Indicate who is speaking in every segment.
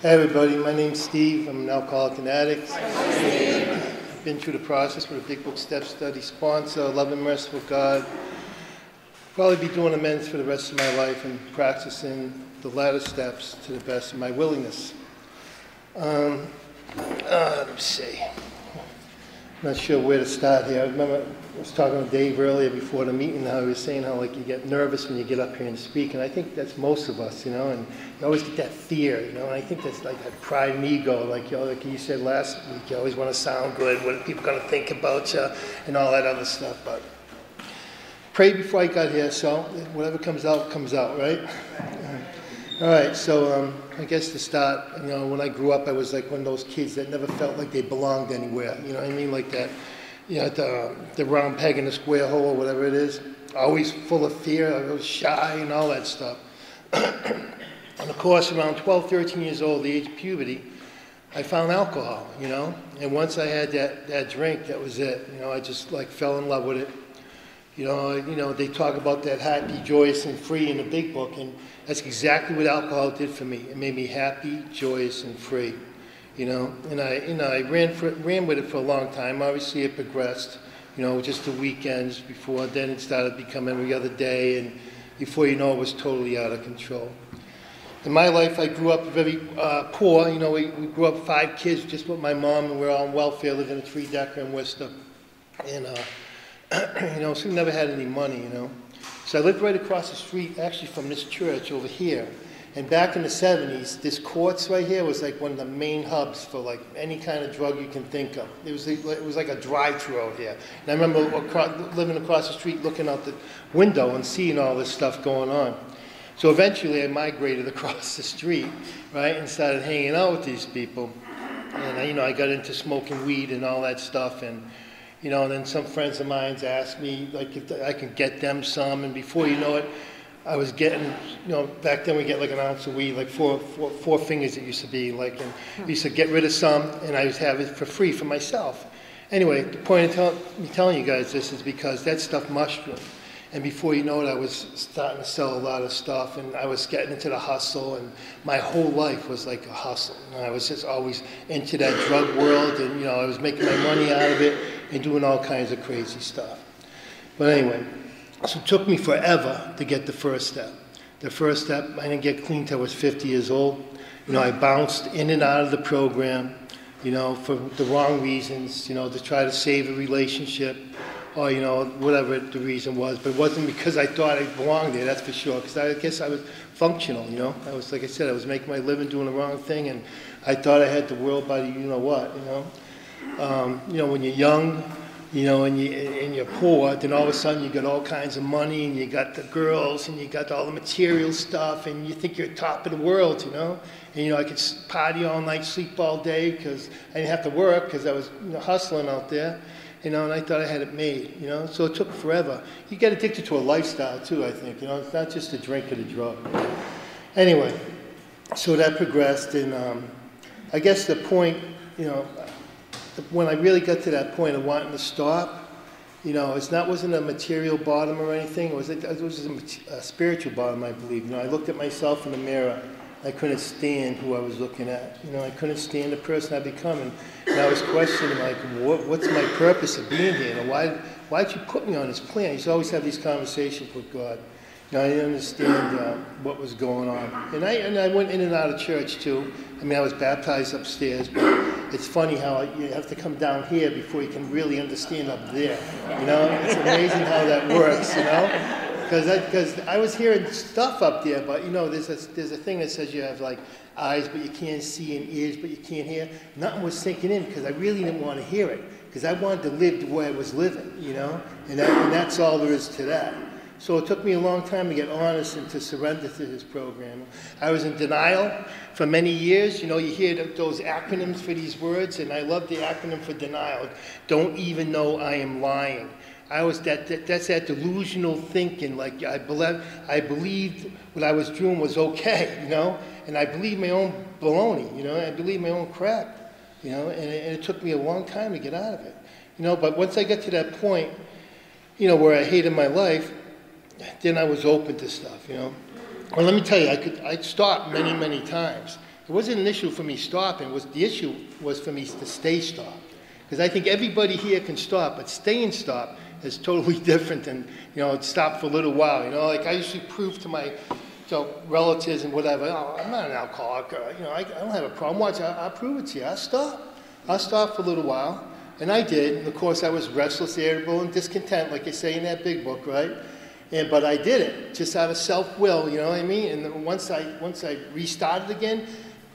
Speaker 1: Hey everybody, my name's Steve. I'm an alcoholic and addict. I've been through the process with a Big Book Step Study sponsor, loving, merciful God. Probably be doing amends for the rest of my life and practicing the latter steps to the best of my willingness. Let me see. I'm not sure where to start here. I remember I was talking to Dave earlier before the meeting, how he was saying how like you get nervous when you get up here and speak, and I think that's most of us, you know, and you always get that fear, you know, and I think that's like that pride and ego, like, you know, like you said last week, you always want to sound good, what are people going to think about you, and all that other stuff, but prayed before I got here, so whatever comes out, right? All right, so I guess to start, you know, when I grew up, I was like one of those kids that never felt like they belonged anywhere, you know what I mean, like that. You know, the round peg in the square hole, or whatever it is. Always full of fear. I was shy and all that stuff. And of course, around 12, 13 years old, the age of puberty, I found alcohol, you know. And once I had that drink, that was it. You know, I just like fell in love with it. You know, they talk about that happy, joyous, and free in the Big Book, and that's exactly what alcohol did for me. It made me happy, joyous, and free. You know, and I ran with it for a long time. Obviously, it progressed, you know, just the weekends before. Then it started becoming every other day, and before you know, it was totally out of control. In my life, I grew up very poor. You know, we grew up 5 kids just with my mom, and we were all on welfare, living in a 3-decker in Worcester. And, you know, so we never had any money, you know. So I lived right across the street, actually, from this church over here. And back in the 70s, this Quartz right here was like one of the main hubs for like any kind of drug you can think of. It was like a drive-through out here. And I remember living across the street, looking out the window and seeing all this stuff going on. So eventually I migrated across the street, right, and started hanging out with these people. And you know, I got into smoking weed and all that stuff. And you know, and then some friends of mine asked me like if I could get them some. And before you know it, I was getting, you know, back then we get like an ounce of weed, like four fingers it used to be, like, and I used to get rid of some, and I would have it for free for myself. Anyway, the point of me telling you guys this is because that stuff mushroomed. And before you know it, I was starting to sell a lot of stuff, and I was getting into the hustle, and my whole life was like a hustle. And I was just always into that drug world, and, you know, I was making my money out of it and doing all kinds of crazy stuff. But anyway, so it took me forever to get the first step. The first step, I didn't get clean till I was 50 years old. You know, I bounced in and out of the program, you know, for the wrong reasons, you know, to try to save a relationship or, you know, whatever the reason was. But it wasn't because I thought I belonged there, that's for sure, because I guess I was functional, you know. I was, like I said, I was making my living doing the wrong thing, and I thought I had the world by the you-know-what, you know. You know, when you're young, you know, and you're poor, then all of a sudden you got all kinds of money, and you got the girls, and you got all the material stuff, and you think you're top of the world, you know. And, you know, I could party all night, sleep all day, because I didn't have to work, because I was, you know, hustling out there, you know, and I thought I had it made, you know. So it took forever. You get addicted to a lifestyle, too, I think, you know. It's not just the drink or the drug. Anyway, so that progressed, and I guess the point, you know, when I really got to that point of wanting to stop, you know, wasn't a material bottom or anything. It was a spiritual bottom, I believe. You know, I looked at myself in the mirror. I couldn't stand who I was looking at. You know, I couldn't stand the person I'd become. And I was questioning, like, what's my purpose of being here? You know, why'd you put me on this plan? I used to always have these conversations with God. You know, I didn't understand what was going on. And I went in and out of church, too. I mean, I was baptized upstairs, but it's funny how you have to come down here before you can really understand up there. You know, it's amazing how that works, you know? Because I was hearing stuff up there, but, you know, there's a thing that says you have, like, eyes, but you can't see, and ears, but you can't hear. Nothing was sinking in because I really didn't want to hear it, because I wanted to live the way I was living, you know? And that's all there is to that. So it took me a long time to get honest and to surrender to this program. I was in denial for many years. You know, you hear those acronyms for these words, and I love the acronym for denial. Don't even know I am lying. That's that delusional thinking, like I believed what I was doing was okay, you know, and I believed my own baloney, you know, I believed my own crap, you know, and it took me a long time to get out of it, you know, but once I got to that point, you know, where I hated my life, then I was open to stuff, you know. Well, let me tell you, I'd stopped many, many times. It wasn't an issue for me stopping. The issue was for me to stay stopped. Because I think everybody here can stop, but staying stopped is totally different than, stop for a little while. Like I used to prove to my relatives and whatever, oh, I'm not an alcoholic. I don't have a problem. Watch, I'll prove it to you. I'll stop for a little while. And I did. And of course, I was restless, irritable, and discontent, like they say in that big book, right? But I did it, just out of self-will, you know what I mean? And then once I restarted again,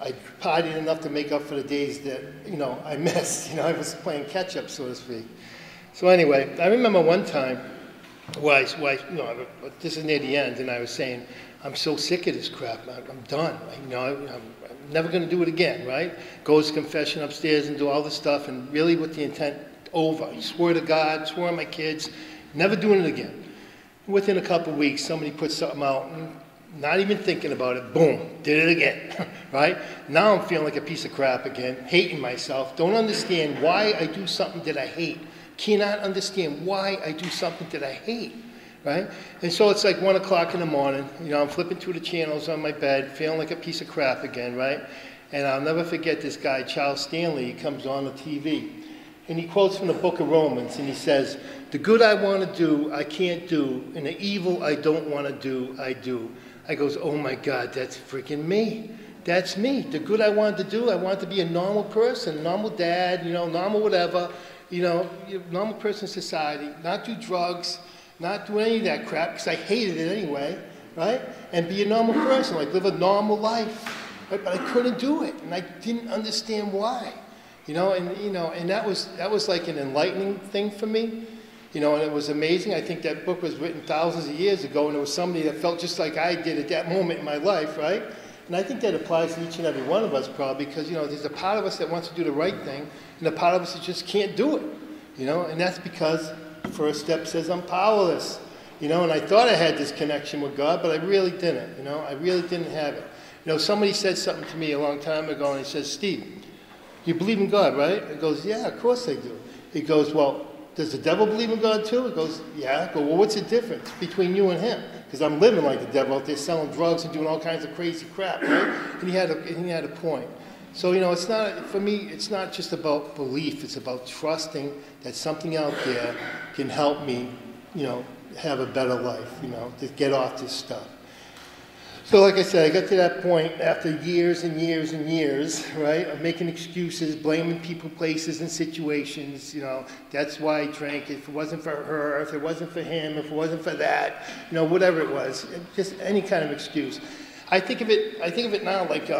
Speaker 1: I partied enough to make up for the days that, I missed. I was playing catch-up, so to speak. So anyway, I remember one time, this is near the end, and I was saying, I'm so sick of this crap. I'm done. I'm never going to do it again, right? Go to confession upstairs and do all this stuff, and really with the intent over. I swore to God, swore on my kids, never doing it again. Within a couple of weeks, somebody put something out, and not even thinking about it, boom, did it again, right? Now I'm feeling like a piece of crap again, hating myself, don't understand why I do something that I hate, cannot understand why I do something that I hate, right? And so it's like 1 o'clock in the morning, I'm flipping through the channels on my bed, feeling like a piece of crap again, right? And I'll never forget this guy, Charles Stanley. He comes on the TV, and he quotes from the book of Romans, and he says, the good I want to do, I can't do, and the evil I don't want to do, I do. I goes, oh my God, that's freaking me. That's me. The good I wanted to do, I wanted to be a normal person, normal dad, normal whatever, normal person in society, not do drugs, not do any of that crap, because I hated it anyway, right? And be a normal person, like live a normal life. Right? But I couldn't do it, and I didn't understand why. And that was like an enlightening thing for me. And it was amazing. I think that book was written thousands of years ago, and it was somebody that felt just like I did at that moment in my life, right? And I think that applies to each and every one of us probably, because, there's a part of us that wants to do the right thing, and a part of us that just can't do it, and that's because the first step says I'm powerless, and I thought I had this connection with God, but I really didn't, I really didn't have it. Somebody said something to me a long time ago, and he says, Steve, you believe in God, right? He goes, yeah, of course I do. He goes, well, does the devil believe in God too? He goes, yeah. I go, well, what's the difference between you and him? Because I'm living like the devil out there selling drugs and doing all kinds of crazy crap, right? And he had a point. So, it's not, for me, it's not just about belief. It's about trusting that something out there can help me, have a better life, to get off this stuff. So like I said, I got to that point after years and years and years, right, of making excuses, blaming people, places, and situations. That's why I drank. If it wasn't for her, if it wasn't for him, if it wasn't for that, whatever it was, just any kind of excuse. I think of it now like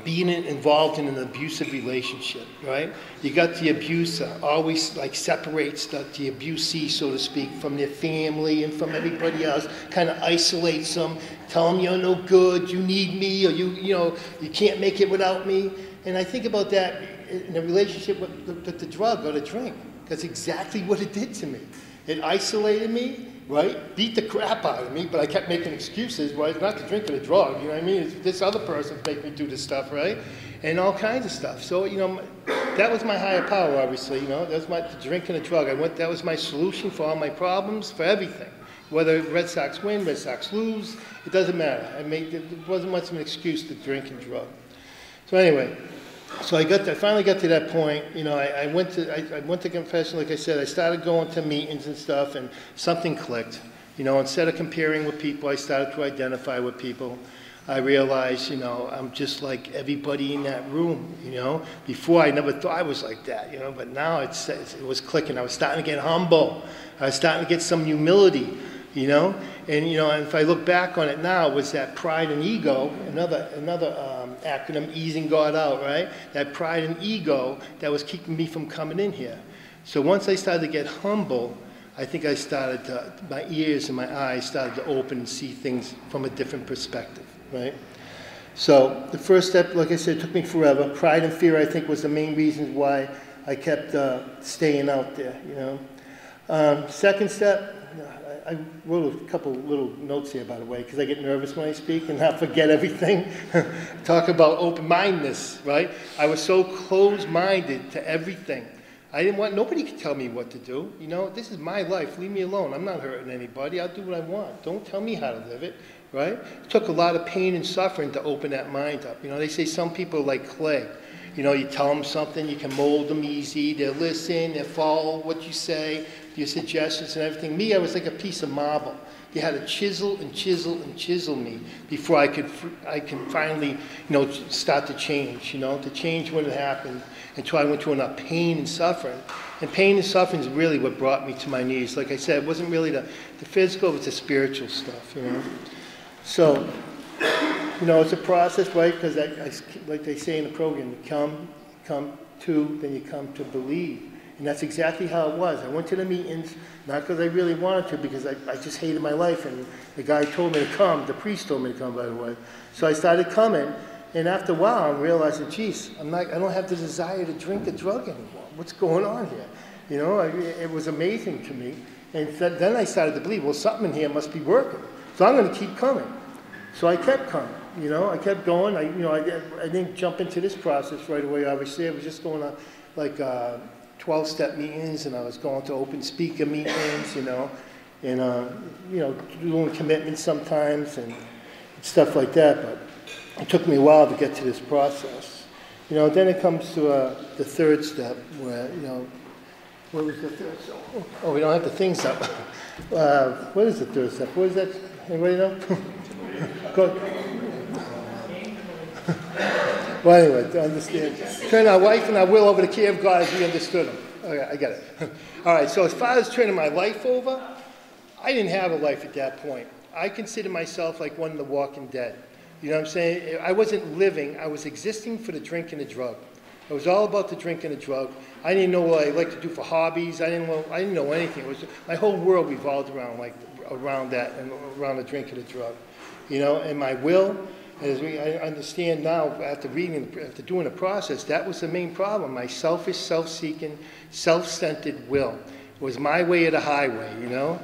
Speaker 1: being involved in an abusive relationship, right? You got the abuser always like separates the abusee, so to speak, from their family and from everybody else, kind of isolates them, tell them you're no good, you need me, or you can't make it without me. And I think about that in a relationship with the drug or the drink. That's exactly what it did to me. It isolated me, right? Beat the crap out of me, but I kept making excuses, right? Not the drink or the drug, you know what I mean? It's this other person's making me do this stuff, right? And all kinds of stuff. So, that was my higher power, obviously, That was the drink and the drug. That was my solution for all my problems, for everything. Whether Red Sox win, Red Sox lose, it doesn't matter. It wasn't much of an excuse to drink and drug. So anyway, so I finally got to that point. I went to confession, like I said. I started going to meetings and stuff, and something clicked. Instead of comparing with people, I started to identify with people. I realized, I'm just like everybody in that room. Before I never thought I was like that. But now it was clicking. I was starting to get humble. I was starting to get some humility. And if I look back on it now, it was that pride and ego, another acronym, easing God out, right? That pride and ego that was keeping me from coming in here. So once I started to get humble, I think my ears and my eyes started to open and see things from a different perspective, right? So the first step, like I said, took me forever. Pride and fear, I think, was the main reasons why I kept staying out there, Second step, I wrote a couple little notes here, by the way, because I get nervous when I speak and I forget everything. Talk about open-mindedness, right? I was so closed-minded to everything. Nobody could tell me what to do. This is my life. Leave me alone. I'm not hurting anybody. I'll do what I want. Don't tell me how to live it, right? It took a lot of pain and suffering to open that mind up. You know, they say some people are like clay. You know, you tell them something, you can mold them easy, they'll listen, they'll follow what you say, your suggestions and everything. Me, I was like a piece of marble. You had to chisel and chisel and chisel me before I can finally, you know, start to change, you know, to change when it happened until I went through enough pain and suffering. And pain and suffering is really what brought me to my knees. Like I said, it wasn't really the physical, it was the spiritual stuff, you know. So, you know, it's a process, right? Because like they say in the program, you come to, then you come to believe. And that's exactly how it was. I went to the meetings, not because I really wanted to, because I just hated my life. And the guy told me to come, the priest told me to come, by the way. So I started coming, and after a while, I'm realizing, geez, I don't have the desire to drink a drug anymore. What's going on here? You know, it was amazing to me. And then I started to believe, well, something in here must be working. So I'm going to keep coming. So I kept coming. You know, I kept going. I didn't jump into this process right away, obviously. I was just going to, like, 12-step meetings, and I was going to open speaker meetings, you know, and, you know, doing commitments sometimes and stuff like that. But it took me a while to get to this process. You know, then it comes to the third step where, you know, what was the third step? Oh, we don't have the things up. What is the third step? What is that? Anybody know? Go. Well, anyway, to understand, turn our wife and our will over to the care of God as we understood them. Okay, I get it. All right, so as far as turning my life over, I didn't have a life at that point. I consider myself like one of the walking dead. You know what I'm saying? I wasn't living, I was existing for the drink and the drug. It was all about the drink and the drug. I didn't know what I liked to do for hobbies. I didn't know anything. It was, my whole world revolved around that and around the drink and the drug. You know, and my will, as I understand now, after doing the process, that was the main problem. My selfish, self-seeking, self-centered will. It was my way or the highway, you know?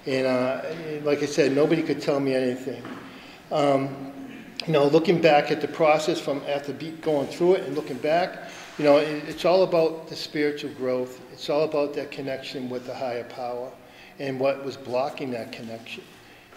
Speaker 1: And like I said, nobody could tell me anything. You know, looking back at the process after going through it and looking back, you know, it's all about the spiritual growth. It's all about that connection with the higher power and what was blocking that connection.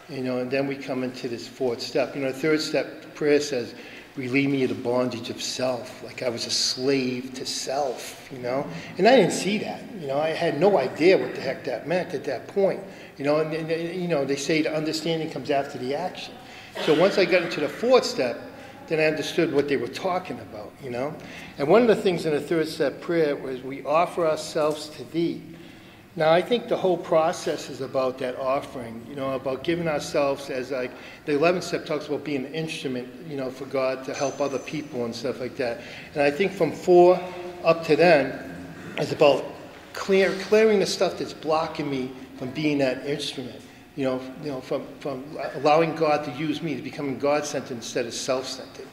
Speaker 1: You know, and then we come into this fourth step. You know, the third step, the prayer says, relieve me of the bondage of self, like I was a slave to self, you know. And I didn't see that, you know. I had no idea what the heck that meant at that point. You know, and you know, they say the understanding comes after the action. So once I got into the fourth step, then I understood what they were talking about, you know. And one of the things in the third step prayer was, we offer ourselves to thee. Now, I think the whole process is about that offering, you know, about giving ourselves as, like, the 11th step talks about being an instrument, you know, for God to help other people and stuff like that. And I think from 4 up to then is about clearing the stuff that's blocking me from being that instrument, you know, from allowing God to use me, to becoming God-centered instead of self-centered,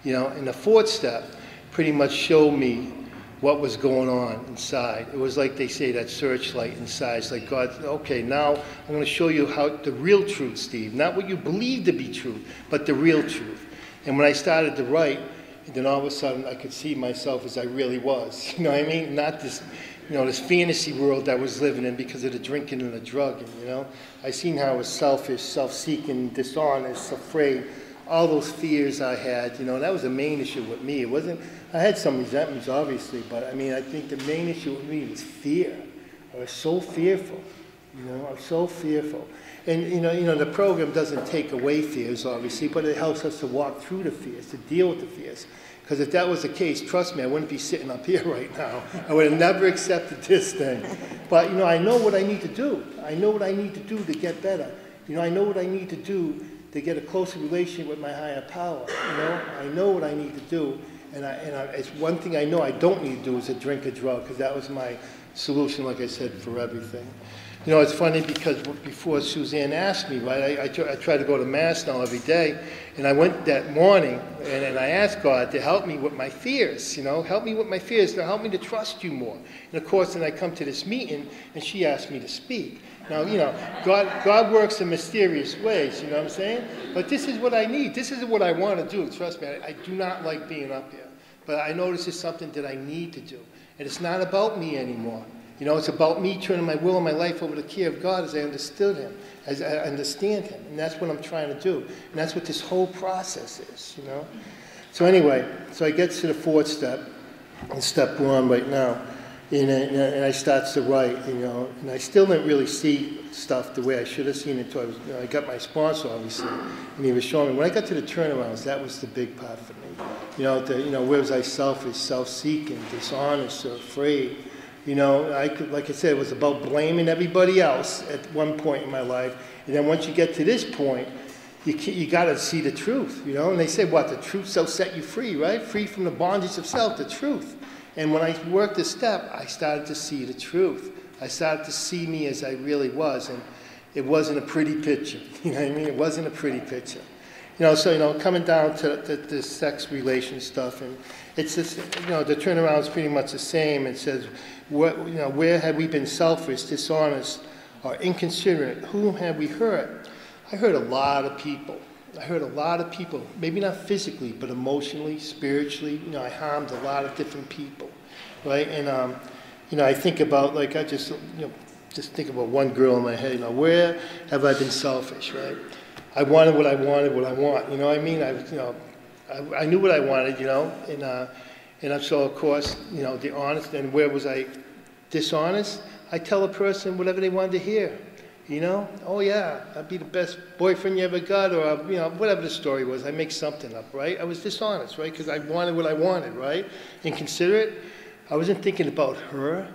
Speaker 1: you know. And the 4th step pretty much showed me what was going on inside. It was like they say, that searchlight inside. It's like, God, okay, now I'm going to show you how the real truth, Steve. Not what you believe to be truth, but the real truth. And when I started to write, then all of a sudden I could see myself as I really was. You know what I mean? Not this, you know, this fantasy world I was living in because of the drinking and the drugging, you know. I seen how I was selfish, self-seeking, dishonest, afraid. All those fears I had, you know, that was the main issue with me. It wasn't, I had some resentments, obviously, but I mean, I think the main issue with me was fear. I was so fearful, you know, I was so fearful. And, you know, the program doesn't take away fears, obviously, but it helps us to walk through the fears, to deal with the fears. Because if that was the case, trust me, I wouldn't be sitting up here right now. I would have never accepted this thing. But, you know, I know what I need to do. I know what I need to do to get better. You know, I know what I need to do to get a closer relationship with my higher power. You know, I know what I need to do, and it's one thing I know I don't need to do is to drink a drug, because that was my solution, like I said, for everything. You know, it's funny because before Suzanne asked me, right, I try to go to Mass now every day, and I went that morning, and I asked God to help me with my fears, you know, help me with my fears, to help me to trust you more. And of course, then I come to this meeting, and she asked me to speak. Now, you know, God works in mysterious ways, you know what I'm saying? But this is what I need. This is what I want to do. Trust me, I do not like being up here. But I know this is something that I need to do. And it's not about me anymore. You know, it's about me turning my will and my life over to the care of God as I understood him, as I understand him. And that's what I'm trying to do. And that's what this whole process is, you know. So anyway, so I get to the fourth step, and step one right now. And I start to write, you know, and I still didn't really see stuff the way I should have seen it until I was, you know, I got my sponsor, obviously, and he was showing me. When I got to the turnarounds, that was the big part for me. You know, where was I selfish, self-seeking, dishonest, or afraid? You know, like I said, it was about blaming everybody else at one point in my life. And then once you get to this point, you got to see the truth, you know. And they say, what, the truth shall set you free, right? Free from the bondage of self, the truth. And when I worked this step, I started to see the truth. I started to see me as I really was, and it wasn't a pretty picture. You know what I mean? It wasn't a pretty picture. You know, so, you know, coming down to the sex relation stuff, and it's just, you know, the turnaround is pretty much the same. It says, what, you know, where have we been selfish, dishonest, or inconsiderate? Whom have we hurt? I hurt a lot of people. I hurt a lot of people, maybe not physically, but emotionally, spiritually. You know, I harmed a lot of different people, right? And, you know, I think about, like, I just, you know, just think about one girl in my head, you know, where have I been selfish, right? I wanted what I wanted, what I want, you know what I mean? I knew what I wanted, you know, and so, of course, you know, the honest, and where was I dishonest? I tell a person whatever they wanted to hear. You know, oh yeah, I'd be the best boyfriend you ever got, or, you know, whatever the story was. I make something up, right? I was dishonest, right? Because I wanted what I wanted, right? Inconsiderate. I wasn't thinking about her.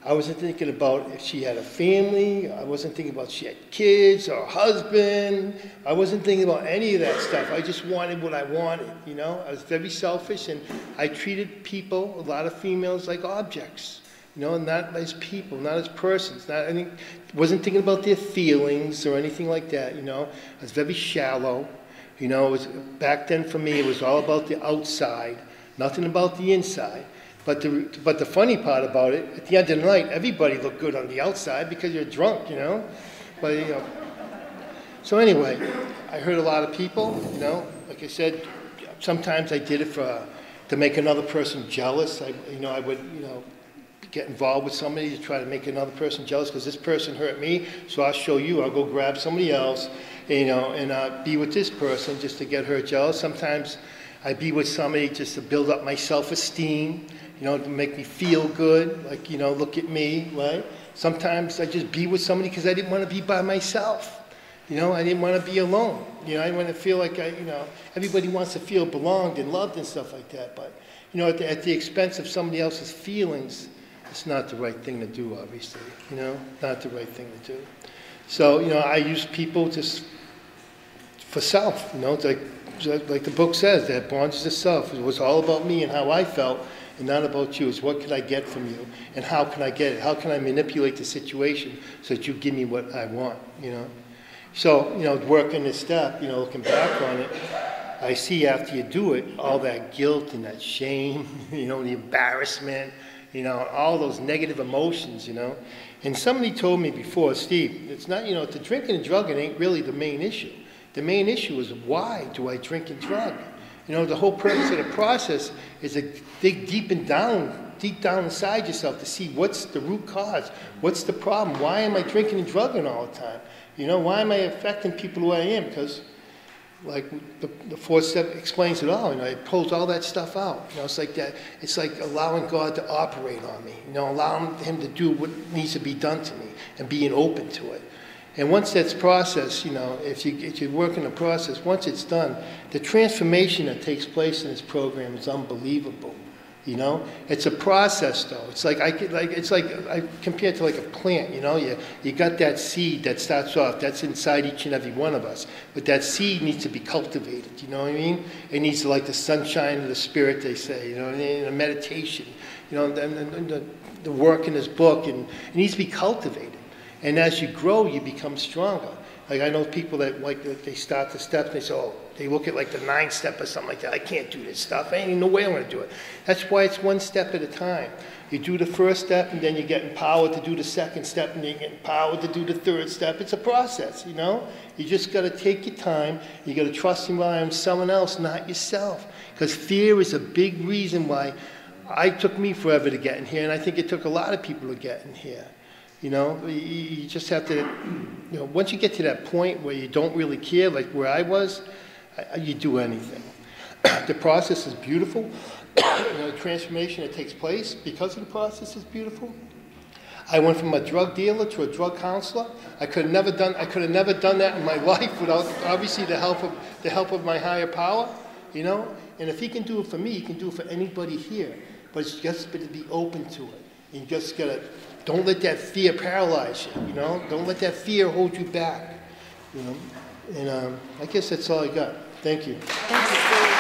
Speaker 1: I wasn't thinking about if she had a family. I wasn't thinking about if she had kids or a husband. I wasn't thinking about any of that stuff. I just wanted what I wanted, you know? I was very selfish, and I treated people, a lot of females, like objects. You know, not as people, not as persons. Wasn't thinking about their feelings or anything like that, you know. I was very shallow. You know, it was, back then for me, it was all about the outside, nothing about the inside. But the funny part about it, at the end of the night, everybody looked good on the outside because you're drunk, you know. But, you know. So anyway, I hurt a lot of people, you know. Like I said, sometimes I did it to make another person jealous. I would, you know, get involved with somebody to try to make another person jealous because this person hurt me, so I'll show you. I'll go grab somebody else, you know, and be with this person just to get her jealous. Sometimes I'd be with somebody just to build up my self-esteem, you know, to make me feel good, like, you know, look at me, right? Sometimes I just be with somebody because I didn't want to be by myself. You know, I didn't want to be alone. You know, I didn't want to feel like you know, everybody wants to feel belonged and loved and stuff like that. But, you know, at the expense of somebody else's feelings, it's not the right thing to do, obviously, you know, not the right thing to do. So, you know, I use people just for self, you know, like the book says, that bondage to self. It was all about me and how I felt, and not about you. It's what can I get from you, and how can I get it? How can I manipulate the situation so that you give me what I want, you know? So, you know, working this step, you know, looking back on it, I see after you do it, all that guilt and that shame, you know, the embarrassment, you know, all those negative emotions, you know. And somebody told me before, Steve, it's not, you know, the drinking and drugging ain't really the main issue. The main issue is, why do I drink and drug? You know, the whole purpose of the process is to dig deep down inside yourself to see what's the root cause, what's the problem, why am I drinking and drugging all the time? You know, why am I affecting people who I am? Because, like, the fourth step explains it all. You know, it pulls all that stuff out. You know, it's like that. It's like allowing God to operate on me. You know, allowing Him to do what needs to be done to me and being open to it. And once that's processed, you know, if you work in the process, once it's done, the transformation that takes place in this program is unbelievable. You know, it's a process though. It's like I compare it to like a plant. You know, you got that seed that starts off. That's inside each and every one of us. But that seed needs to be cultivated. You know what I mean? It needs to, like the sunshine of the spirit, they say. You know, and a meditation. You know, and the work in this book, and it needs to be cultivated. And as you grow, you become stronger. Like I know people that they start the steps and they say, oh, they look at like the 9th step or something like that. I can't do this stuff. I ain't no way I'm going to do it. That's why it's one step at a time. You do the first step, and then you get empowered to do the second step, and then you get empowered to do the third step. It's a process, you know? You just got to take your time. You got to trust and rely on someone else, not yourself. Because fear is a big reason why it took me forever to get in here, and I think it took a lot of people to get in here. You know, you just have to, you know, once you get to that point where you don't really care, like where I was, you do anything. The process is beautiful. You know, the transformation that takes place because of the process is beautiful. I went from a drug dealer to a drug counselor. I could have never done that in my life without obviously the help of my higher power, you know. And if he can do it for me, he can do it for anybody here. But it's just to be open to it. You just gotta, don't let that fear paralyze you, you know. Don't let that fear hold you back, you know. And I guess that's all I got. Thank you.
Speaker 2: Thank you.